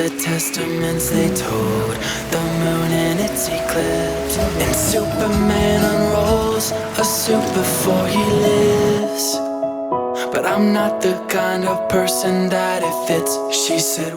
the testaments they told the moon in its eclipse. And Superman unrolls a suit before he lives. But I'm not the kind of person that it fits. She said,